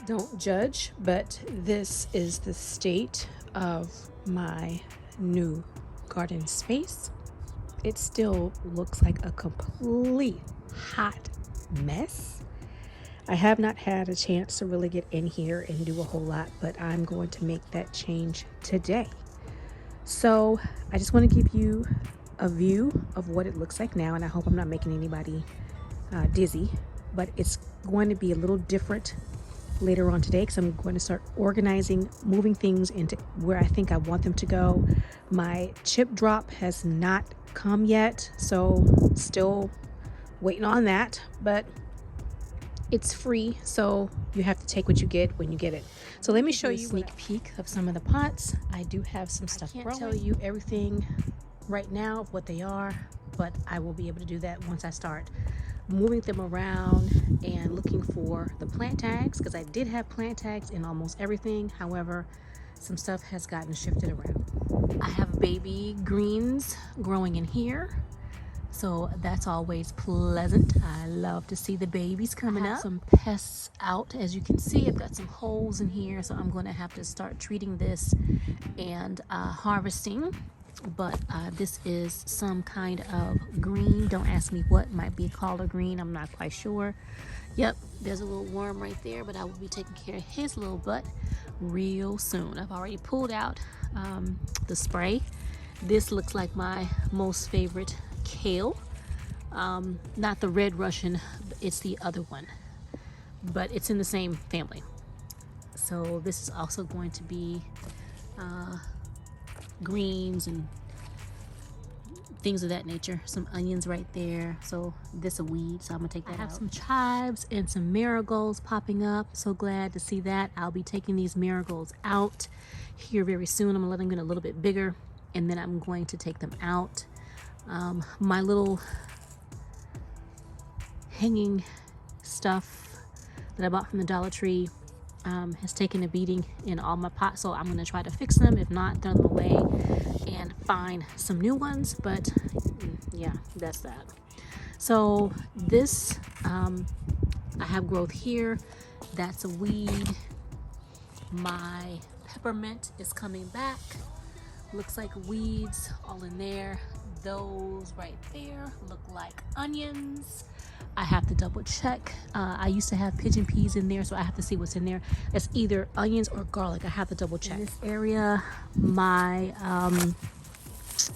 Don't judge, but this is the state of my new garden space. It still looks like a complete hot mess. I have not had a chance to really get in here and do a whole lot, but I'm going to make that change today. So I just want to give you a view of what it looks like now, and I hope I'm not making anybody dizzy, but it's going to be a little different later on today because I'm going to start organizing, moving things into where I think I want them to go. My chip drop has not come yet, so still waiting on that, but it's free, so you have to take what you get when you get it. So let me show you a sneak peek of some of the pots. I do have some stuff growing. I can't tell you everything right now of what they are, but I will be able to do that once I start moving them around and looking for the plant tags, because I did have plant tags in almost everything. However, some stuff has gotten shifted around. I have baby greens growing in here, so that's always pleasant. I love to see the babies coming up. Some pests out, as you can see. I've got some holes in here, so I'm going to have to start treating this and harvesting. But this is some kind of green. Don't ask me what might be called a green. I'm not quite sure. Yep, there's a little worm right there, but I will be taking care of his little butt real soon. I've already pulled out the spray. This looks like my most favorite kale. Not the red Russian, it's the other one, but it's in the same family. So this is also going to be greens and things of that nature. Some onions right there. So this is a weed, so I'm gonna take that out. I have some chives and some marigolds popping up. So glad to see that. I'll be taking these marigolds out here very soon. I'm gonna let them get a little bit bigger, and then I'm going to take them out. My little hanging stuff that I bought from the Dollar Tree has taken a beating in all my pots, so I'm going to try to fix them. If not, throw them away and find some new ones. But yeah, that's that. So this, I have growth here. That's a weed. My peppermint is coming back. Looks like weeds all in there. Those right there look like onions. I have to double check. I used to have pigeon peas in there, so I have to see what's in there. It's either onions or garlic. I have to double check. In this area, my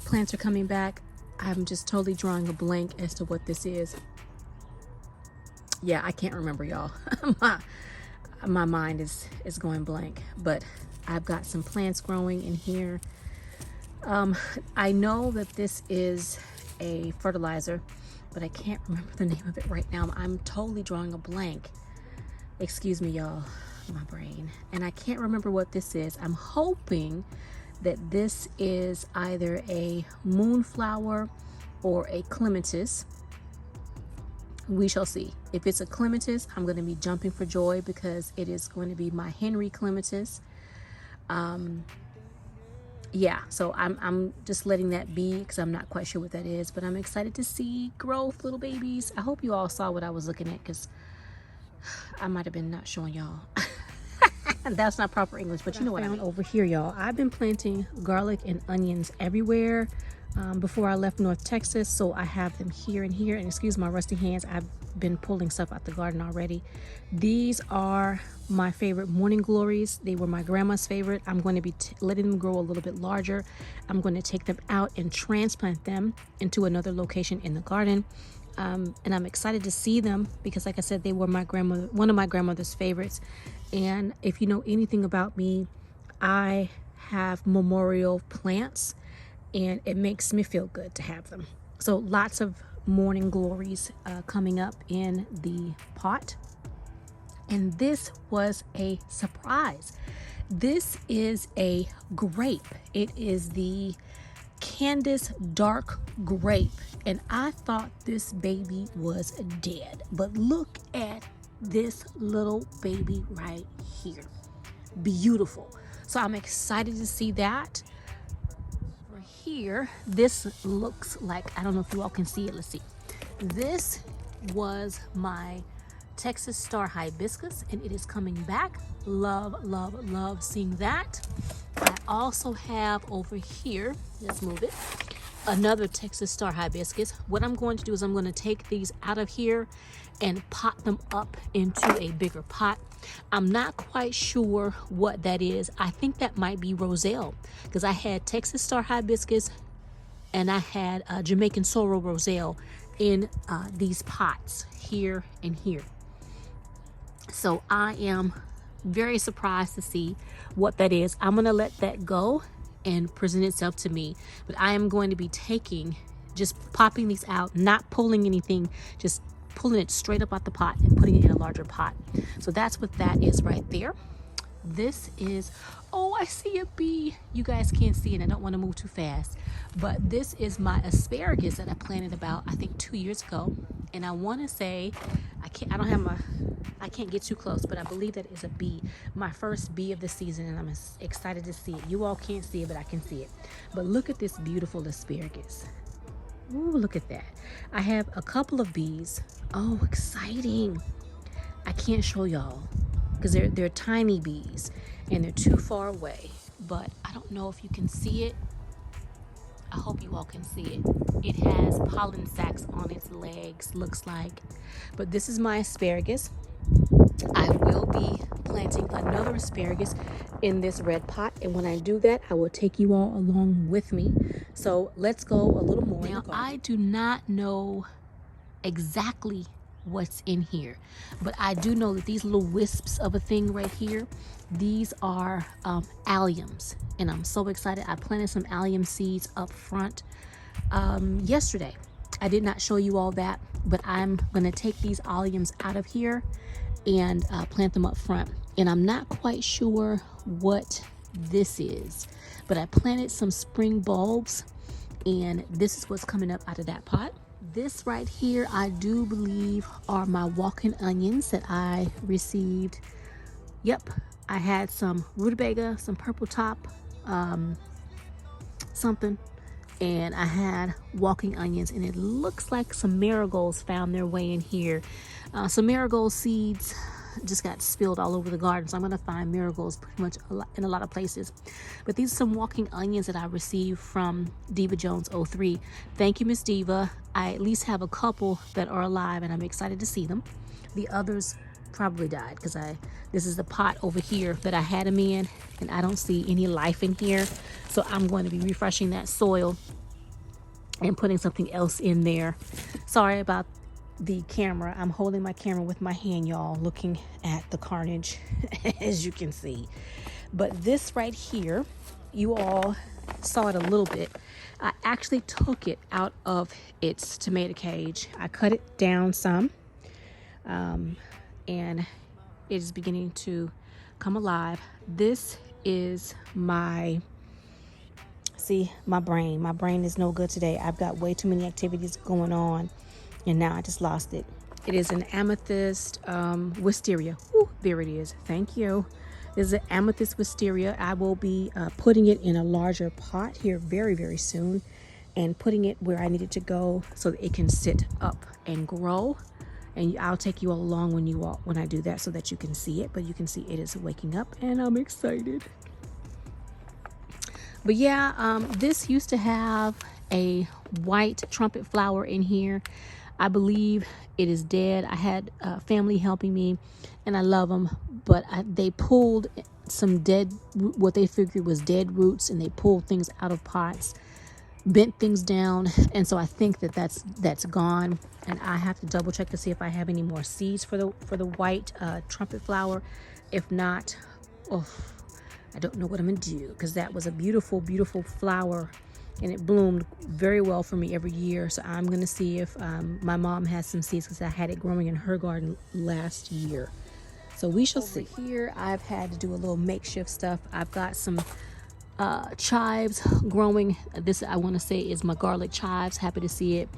plants are coming back. I'm just totally drawing a blank as to what this is. Yeah, I can't remember, y'all. my mind is going blank, but I've got some plants growing in here. I know that this is a fertilizer, but I can't remember the name of it right now. I'm totally drawing a blank. Excuse me, y'all, my brain. And I can't remember what this is. I'm hoping that this is either a moonflower or a clematis. We shall see. If it's a clematis, I'm going to be jumping for joy because it is going to be my Henry clematis. Yeah, so I'm just letting that be because I'm not quite sure what that is, but I'm excited to see growth, little babies. I hope you all saw what I was looking at, because I might have been not showing y'all. That's not proper English, but you know what I mean. Over here, y'all, I've been planting garlic and onions everywhere before I left North Texas, so I have them here and here. And excuse my rusty hands, I've been pulling stuff out the garden already. These are my favorite morning glories. They were my grandma's favorite. I'm going to be letting them grow a little bit larger. I'm going to take them out and transplant them into another location in the garden. And I'm excited to see them because, like I said, they were one of my grandmother's favorites. And if you know anything about me, I have memorial plants, and it makes me feel good to have them. So lots of morning glories coming up in the pot. And this was a surprise. This is a grape. It is the Candace dark grape, and I thought this baby was dead, but look at this little baby right here. Beautiful. So I'm excited to see that. For here, this looks like, I don't know if you all can see it. Let's see. This was my Texas Star Hibiscus, and it is coming back. Love, love, love seeing that. I also have over here, let's move it, another Texas Star Hibiscus. What I'm going to do is I'm going to take these out of here and pot them up into a bigger pot. I'm not quite sure what that is. I think that might be Roselle, because I had Texas Star Hibiscus and I had Jamaican Sorrel Roselle in these pots here and here. So I am very surprised to see what that is. I'm gonna let that go and present itself to me, but I am going to be just popping these out, not pulling anything, just pulling it straight up out the pot and putting it in a larger pot. So that's what that is right there. This is, oh, I see a bee. You guys can't see it. I don't want to move too fast, but this is my asparagus that I planted about, I think, 2 years ago. And I want to say, I can't get too close, but I believe that is a bee, my first bee of the season, and I'm excited to see it. You all can't see it, but I can see it. But look at this beautiful asparagus. Ooh, look at that. I have a couple of bees. Oh, exciting. I can't show y'all because they're tiny bees and they're too far away, but I don't know if you can see it. I hope you all can see it. It has pollen sacs on its legs, looks like. But this is my asparagus. I will be planting another asparagus in this red pot, and when I do that, I will take you all along with me. So let's go a little more. Now, I do not know exactly what's in here, but I do know that these little wisps of a thing right here, these are alliums, and I'm so excited. I planted some allium seeds up front yesterday. I did not show you all that, but I'm gonna take these alliums out of here and plant them up front. And I'm not quite sure what this is, but I planted some spring bulbs, and this is what's coming up out of that pot. This right here, I do believe, are my walking onions that I received. Yep, I had some rutabaga, some purple top, something, and I had walking onions, and it looks like some marigolds found their way in here. Some marigold seeds just got spilled all over the garden, so I'm gonna find marigolds pretty much in a lot of places. But these are some walking onions that I received from Diva Jones 03. Thank you, Miss Diva. I at least have a couple that are alive, and I'm excited to see them. The others probably died because this is the pot over here that I had them in, and I don't see any life in here. So I'm going to be refreshing that soil and putting something else in there. Sorry about the camera. I'm holding my camera with my hand, y'all, looking at the carnage as you can see. But this right here, you all saw it a little bit. I actually took it out of its tomato cage. I cut it down some, and it is beginning to come alive. This is my brain. My brain is no good today. I've got way too many activities going on, and now I just lost it. It is an amethyst wisteria. Ooh, there it is. Thank you. This is an amethyst wisteria. I will be putting it in a larger pot here very, very soon, and putting it where I need it to go so that it can sit up and grow. And I'll take you all along when I do that so that you can see it. But you can see it is waking up, and I'm excited. But yeah, this used to have a white trumpet flower in here. I believe it is dead. I had family helping me, and I love them, but they pulled some dead, what they figured was dead roots, and they pulled things out of pots, bent things down, and so I think that's gone. And I have to double check to see if I have any more seeds for the white trumpet flower. If not, oh, I don't know what I'm gonna do, because that was a beautiful, beautiful flower, and it bloomed very well for me every year. So I'm gonna see if my mom has some seeds, because I had it growing in her garden last year. So we shall see. Here I've had to do a little makeshift stuff. I've got some chives growing. This, I want to say, is my garlic chives. Happy to see it.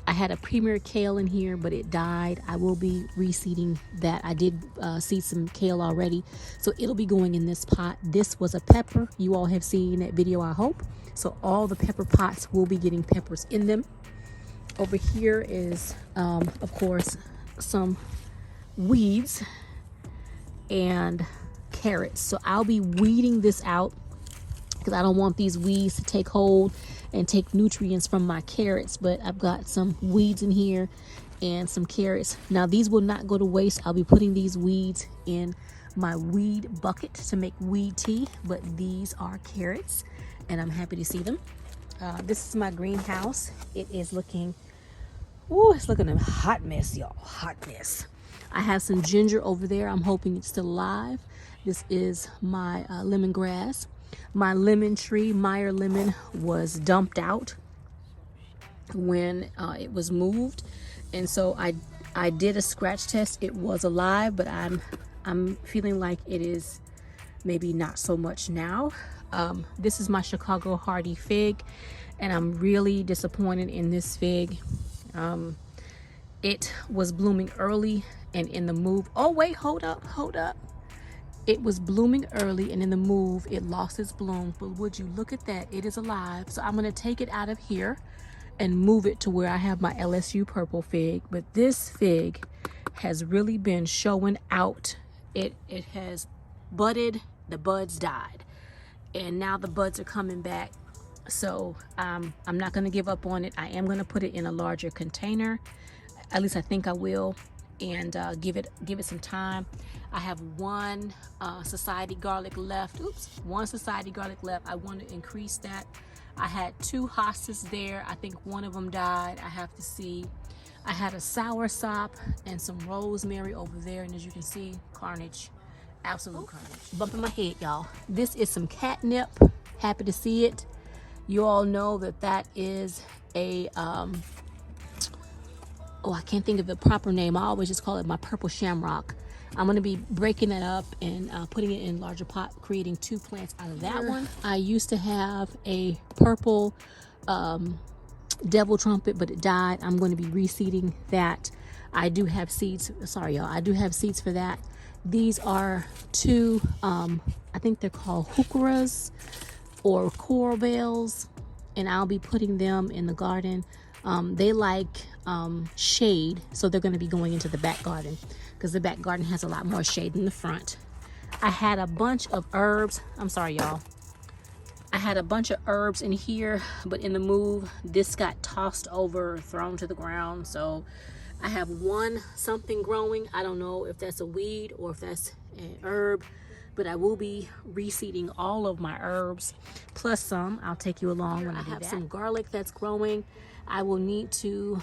I had a premier kale in here, but it died. I will be reseeding that. I did seed some kale already, so it'll be going in this pot. This was a pepper. You all have seen that video, I hope. So all the pepper pots will be getting peppers in them. Over here is, of course, some weeds and carrots. So I'll be weeding this out because I don't want these weeds to take hold and take nutrients from my carrots. But I've got some weeds in here and some carrots. Now these will not go to waste. I'll be putting these weeds in my weed bucket to make weed tea, but these are carrots and I'm happy to see them. This is my greenhouse. It is looking, ooh, it's looking a hot mess, y'all, hot mess. I have some ginger over there. I'm hoping it's still alive. This is my lemongrass. My lemon tree, Meyer lemon, was dumped out when it was moved, and so I did a scratch test. It was alive, but I'm feeling like it is maybe not so much now. This is my Chicago hardy fig, and I'm really disappointed in this fig. It was blooming early, and in the move, oh wait, hold up. It was blooming early, and in the move it lost its bloom. But would you look at that, it is alive. So I'm going to take it out of here and move it to where I have my LSU purple fig. But this fig has really been showing out. It has budded, the buds died, and now the buds are coming back. So I'm not going to give up on it. I am going to put it in a larger container, at least I think I will, and give it some time. I have one society garlic left. One society garlic left. I want to increase that. I had 2 hostas there. I think one of them died. I have to see. I had a soursop and some rosemary over there, and as you can see, carnage, absolute carnage. Bumping my head, y'all. This is some catnip. Happy to see it. You all know that is a oh, I can't think of the proper name. I always just call it my purple shamrock. I'm going to be breaking that up and putting it in a larger pot, creating 2 plants out of that one. I used to have a purple devil trumpet, but it died. I'm going to be reseeding that. I do have seeds. Sorry, y'all. I do have seeds for that. These are 2, I think they're called heucheras or coral bells, and I'll be putting them in the garden. They like shade, so they're going to be going into the back garden because the back garden has a lot more shade than the front. I had a bunch of herbs. I'm sorry, y'all. I had a bunch of herbs in here, but in the move, this got tossed over, thrown to the ground. So I have something growing. I don't know if that's a weed or if that's an herb, but I will be reseeding all of my herbs, plus some. I'll take you along when I have some garlic that's growing. I will need to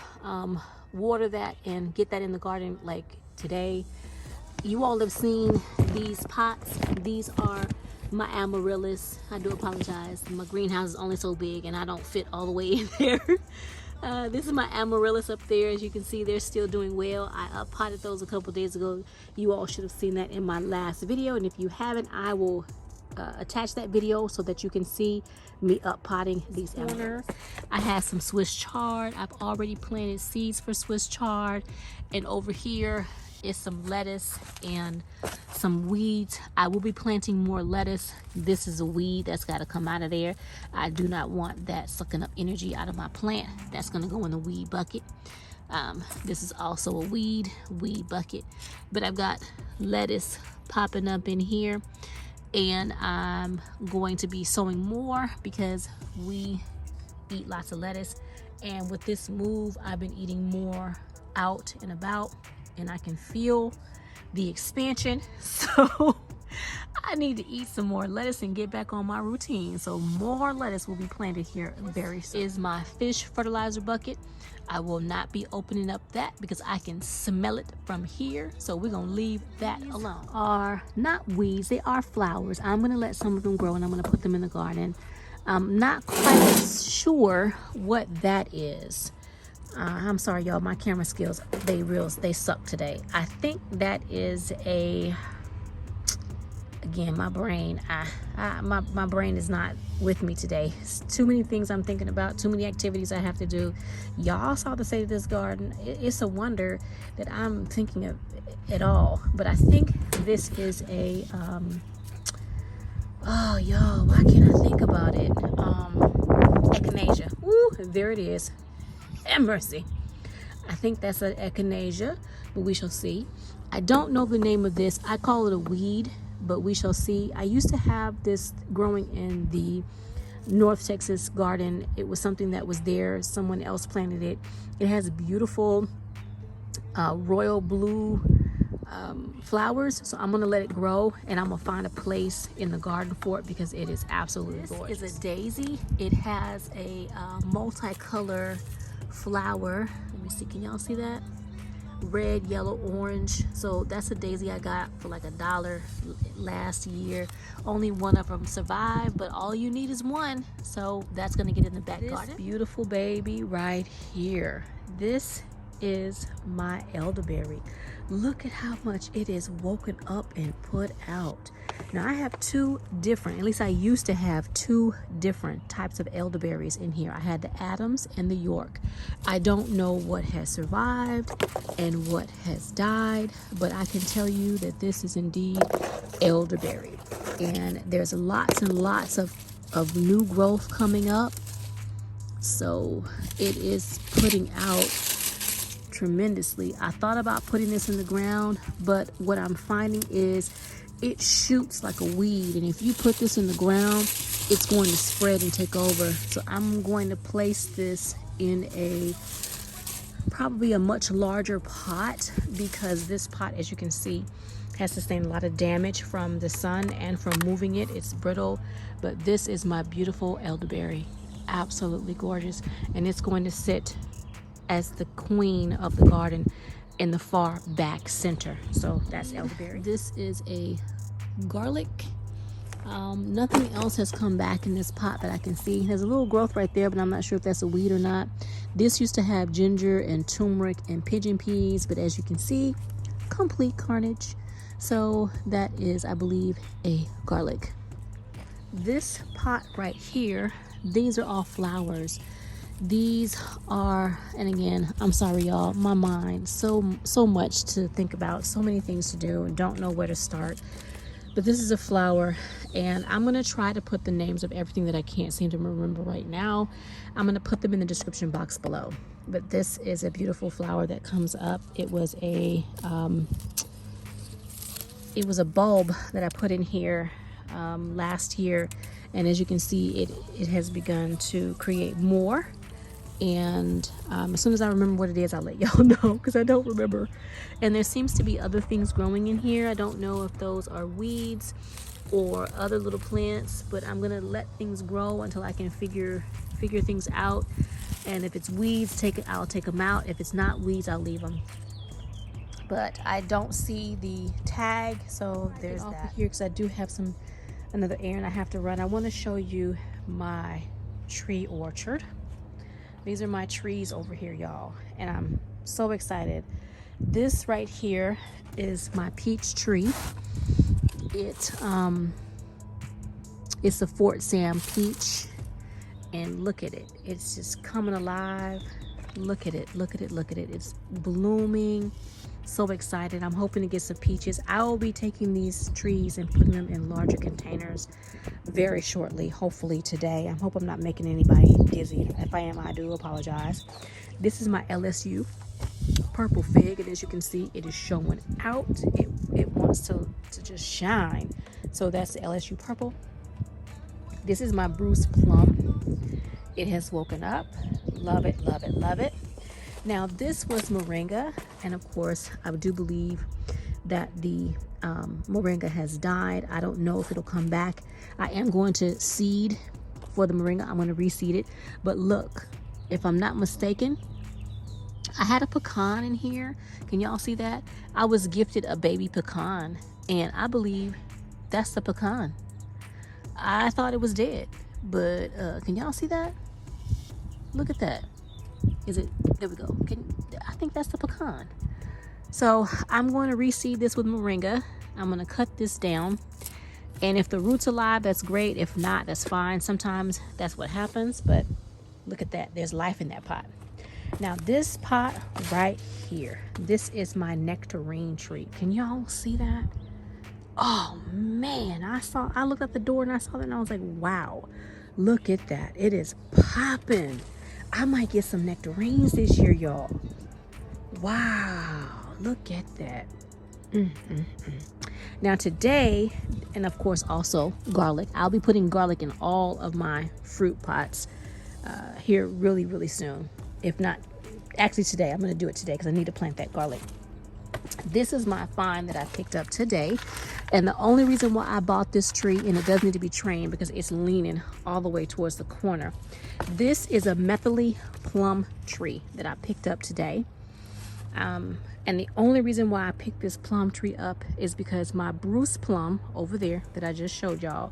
water that and get that in the garden like today. You all have seen these pots. These are my Amaryllis. I do apologize. My greenhouse is only so big and I don't fit all the way in there. This is my Amaryllis up there. As you can see, they're still doing well. I potted those a couple days ago. You all should have seen that in my last video, and if you haven't, I will attach that video so that you can see me up potting these Amaryllis. I have some Swiss chard. I've already planted seeds for Swiss chard, and over here is some lettuce and some weeds. I will be planting more lettuce. This is a weed that's got to come out of there. I do not want that sucking up energy out of my plant. That's going to go in the weed bucket. This is also a weed bucket, but I've got lettuce popping up in here, and I'm going to be sowing more because we eat lots of lettuce, and with this move I've been eating more out and about, and I can feel the expansion. So I need to eat some more lettuce and get back on my routine. So more lettuce will be planted here very soon. Is my fish fertilizer bucket. I will not be opening up that because I can smell it from here. So we're gonna leave that alone. Are not weeds, they are flowers. I'm gonna let some of them grow and I'm gonna put them in the garden. I'm not quite sure what that is. I'm sorry, y'all. My camera skills, they suck today. I think that is a, again, my brain. My brain is not with me today. It's too many things I'm thinking about. Too many activities I have to do. Y'all saw the state of this garden. It's a wonder that I'm thinking of it all. But I think this is a. Oh, y'all, why can't I think about it? Echinacea. Woo, there it is. And mercy. I think that's an echinacea, but we shall see. I don't know the name of this. I call it a weed, but we shall see. I used to have this growing in the North Texas garden. It was something that was there. Someone else planted it. It has beautiful royal blue flowers, so I'm gonna let it grow, and I'm gonna find a place in the garden for it because it is absolutely gorgeous. This is a daisy. It has a multicolor flower. Let me see, can y'all see that? Red, yellow, orange. So that's a daisy I got for like $1 last year. Only one of them survived, but all you need is one, so that's gonna get in the back garden. Beautiful baby right here. This is my elderberry. Look at how much it is woken up and put out. Now I have two different, at least I used to have two different types of elderberries in here. I had the Adams and the York. I don't know what has survived and what has died, but I can tell you that this is indeed elderberry. And there's lots and lots of new growth coming up. So it is putting out tremendously. I thought about putting this in the ground, but what I'm finding is it shoots like a weed, and if you put this in the ground, it's going to spread and take over. So I'm going to place this in probably a much larger pot, because this pot, as you can see, has sustained a lot of damage from the sun and from moving it. It's brittle, but this is my beautiful elderberry. Absolutely gorgeous, and it's going to sit as the queen of the garden in the far back center. So that's elderberry. This is a garlic. Nothing else has come back in this pot that I can see. There's a little growth right there, but I'm not sure if that's a weed or not. This used to have ginger and turmeric and pigeon peas, but as you can see, complete carnage. So that is, I believe, a garlic. This pot right here, these are all flowers. These are, and again, I'm sorry y'all, my mind, so much to think about, so many things to do, and don't know where to start. But this is a flower, and I'm gonna try to put the names of everything that I can't seem to remember right now. I'm gonna put them in the description box below. But this is a beautiful flower that comes up. It was a bulb that I put in here last year, and as you can see, it has begun to create more. And as soon as I remember what it is, I'll let y'all know, because I don't remember. And there seems to be other things growing in here. I don't know if those are weeds or other little plants, but I'm gonna let things grow until I can figure things out. And if it's weeds, I'll take them out. If it's not weeds, I'll leave them. But I don't see the tag, so there's that here, because I do have another errand I have to run. I want to show you my tree orchard. These are my trees over here, y'all, and I'm so excited. This right here is my peach tree. It's a Fort Sam peach, and look at it. It's just coming alive. Look at it, look at it, look at it. It's blooming. So excited. I'm hoping to get some peaches. I will be taking these trees and putting them in larger containers very shortly, hopefully today. I hope I'm not making anybody dizzy. If I am, I do apologize. This is my LSU purple fig, and as you can see, it is showing out. It wants to just shine. So that's the LSU purple. This is my Bruce plum. It has woken up. Love it, love it, love it. Now this was moringa, and of course I do believe that the moringa has died. I don't know if it'll come back. I am going to seed for the moringa. I'm going to reseed it. But look, if I'm not mistaken, I had a pecan in here. Can y'all see that? I was gifted a baby pecan, and I believe that's the pecan. I thought it was dead, but can y'all see that? Look at that. Is it? There we go. I think that's the pecan. So I'm going to reseed this with moringa. I'm going to cut this down, and if the root's alive, that's great. If not, that's fine. Sometimes that's what happens, but look at that. There's life in that pot. Now this pot right here, this is my nectarine tree. Can y'all see that? Oh man, I looked at the door and I saw that, and I was like, wow, look at that. It is popping. I might get some nectarines this year, y'all. Wow, look at that. Now today, and of course also garlic, I'll be putting garlic in all of my fruit pots here really soon. If not, actually today, I'm going to do it today because I need to plant that garlic. This is my find that I picked up today. And the only reason why I bought this tree, and it does need to be trained because it's leaning all the way towards the corner. This is a methylated plum tree that I picked up today. And the only reason why I picked this plum tree up is because my Bruce plum over there that I just showed y'all,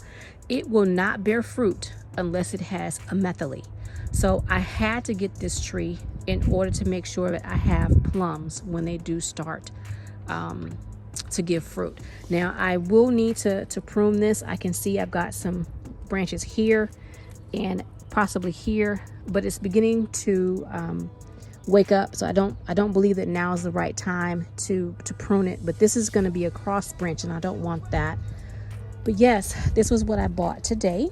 it will not bear fruit unless it has a methylated. So I had to get this tree in order to make sure that I have plums when they do start to give fruit. Now I will need to prune this. I can see I've got some branches here and possibly here, but it's beginning to wake up, so I don't believe that now is the right time to prune it. But this is going to be a cross branch and I don't want that. But yes, this was what I bought today.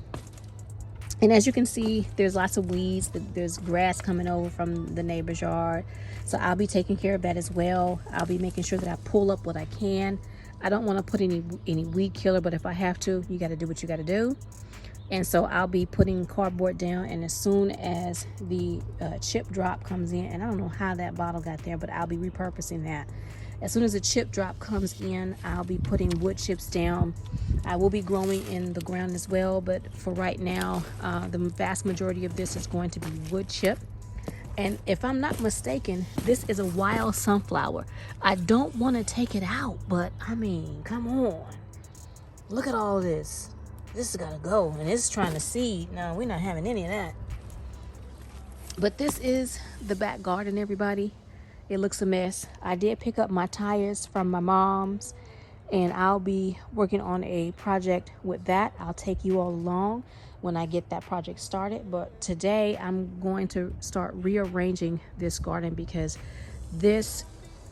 And as you can see, there's lots of weeds. There's grass coming over from the neighbor's yard, so I'll be taking care of that as well. I'll be making sure that I pull up what I can. I don't want to put any weed killer, but if I have to, you got to do what you got to do. And so I'll be putting cardboard down, and as soon as the chip drop comes in, and I don't know how that bottle got there, but I'll be repurposing that. As soon as the chip drop comes in, I'll be putting wood chips down. I will be growing in the ground as well, but for right now, the vast majority of this is going to be wood chip. And if I'm not mistaken, this is a wild sunflower. I don't want to take it out, but I mean, come on. Look at all this. This has got to go, and it's trying to seed. No, we're not having any of that. But this is the back garden, everybody. It looks a mess. I did pick up my tires from my mom's, and I'll be working on a project with that. I'll take you all along when I get that project started. But today I'm going to start rearranging this garden because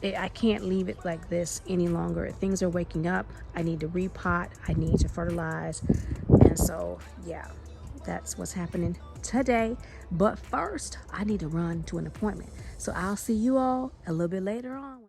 I can't leave it like this any longer. Things are waking up. I need to repot. I need to fertilize. And so, yeah, that's what's happening today. But first, I need to run to an appointment. So I'll see you all a little bit later on.